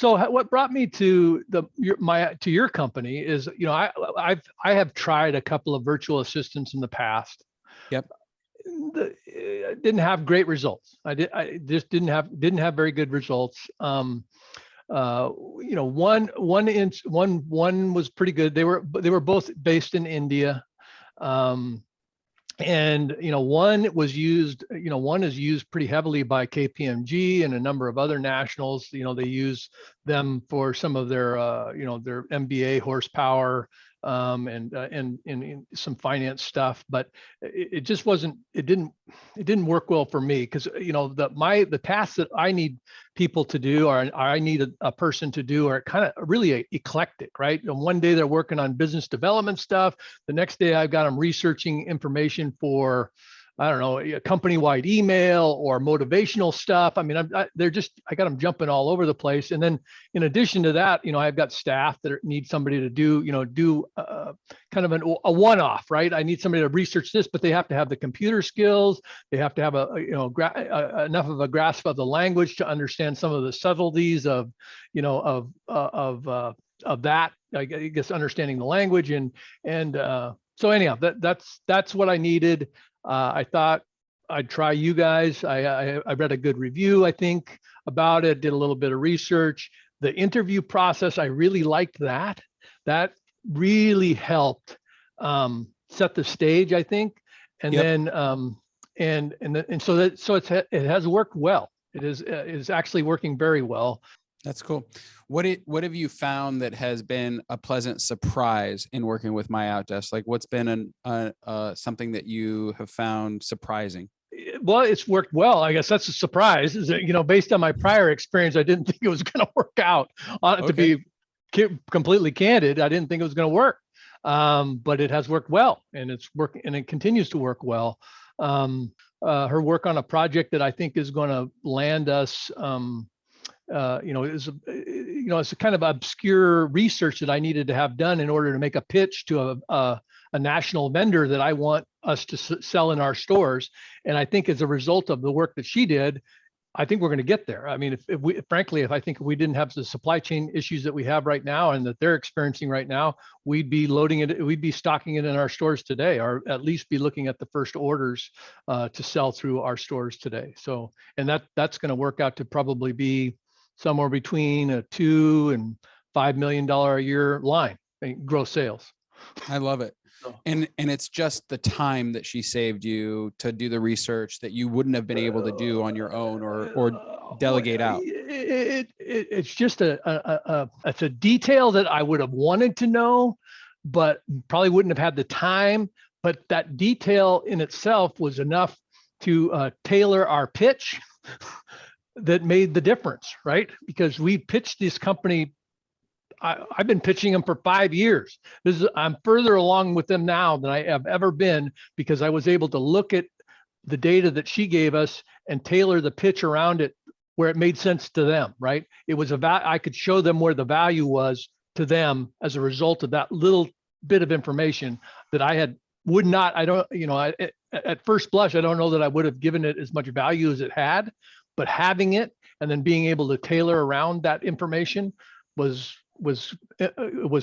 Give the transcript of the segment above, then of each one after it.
what brought me to your company is, I have tried a couple of virtual assistants in the past. Yep. Didn't have great results. I just didn't have very good results. One was pretty good. They were both based in India. And one is used pretty heavily by KPMG and a number of other nationals. They use them for some of their their MBA horsepower, and some finance stuff. But it just wasn't. It didn't work well for me, because the tasks that I need people to do, or I need a person to do, are kind of really eclectic, right? And one day they're working on business development stuff. The next day I've got them researching information for, I don't know, a company-wide email or motivational stuff. I mean, I got them jumping all over the place. And then in addition to that, I've got staff that need somebody to do kind of a one-off, right? I need somebody to research this, but they have to have the computer skills. They have to have enough of a grasp of the language to understand some of the subtleties of that, I guess, understanding the language. So anyhow, that's what I needed. I thought I'd try you guys. I read a good review, I think, about it, did a little bit of research. The interview process, I really liked that. That really helped set the stage, I think. And Yep. then so it has worked well. It is actually working very well. That's cool. What have you found that has been a pleasant surprise in working with MyOutDesk? Like, what's been something that you have found surprising? Well, it's worked well. I guess that's a surprise. Is that, based on my prior experience, I didn't think it was going to work out. To be completely candid, I didn't think it was going to work. But it has worked well, and it's working, and it continues to work well. Her work on a project that I think is going to land us. It's a kind of obscure research that I needed to have done in order to make a pitch to a national vendor that I want us to sell in our stores. And I think as a result of the work that she did, I think we're going to get there. I mean, if we didn't have the supply chain issues that we have right now and that they're experiencing right now, we'd be stocking it in our stores today, or at least be looking at the first orders to sell through our stores today. So, and that's going to work out to probably be somewhere between a $2 and $5 million a year line, gross sales. I love it. And it's just the time that she saved you to do the research that you wouldn't have been able to do on your own or delegate out. It's just it's a detail that I would have wanted to know, but probably wouldn't have had the time. But that detail in itself was enough to tailor our pitch that made the difference, right? Because we pitched this company. I've been pitching them for 5 years. I'm further along with them now than I have ever been, because I was able to look at the data that she gave us and tailor the pitch around it where it made sense to them, right? It was I could show them where the value was to them as a result of that little bit of information that at first blush, I don't know that I would have given it as much value as it had, but having it and then being able to tailor around that information was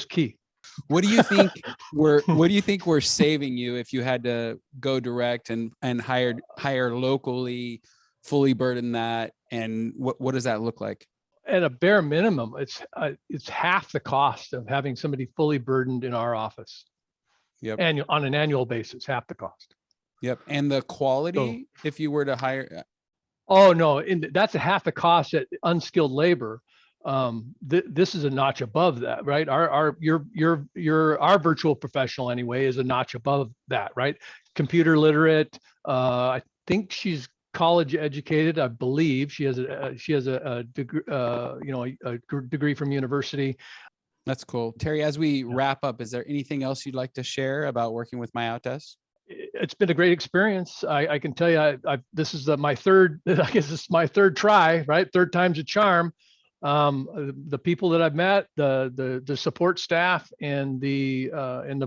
key. What do you think we're saving you if you had to go direct and hire locally, fully burden that? And what does that look like? At a bare minimum, it's half the cost of having somebody fully burdened in our office. Yep. On an annual basis, half the cost. Yep. And the quality, if you were to hire. Oh no, that's a half the cost at unskilled labor. This is a notch above that, right? Our virtual professional anyway is a notch above that, right? Computer literate. I think she's college educated. I believe she has a degree, a degree from university. That's cool. Terry, as we wrap up, is there anything else you'd like to share about working with MyOutDesk? It's been a great experience. I can tell you, this is my third. I guess it's my third try, right? Third time's a charm. The people that I've met, the support staff, and the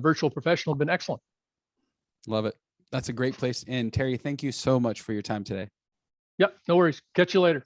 virtual professional have been excellent. Love it. That's a great place to end. Terry, thank you so much for your time today. Yep, no worries. Catch you later.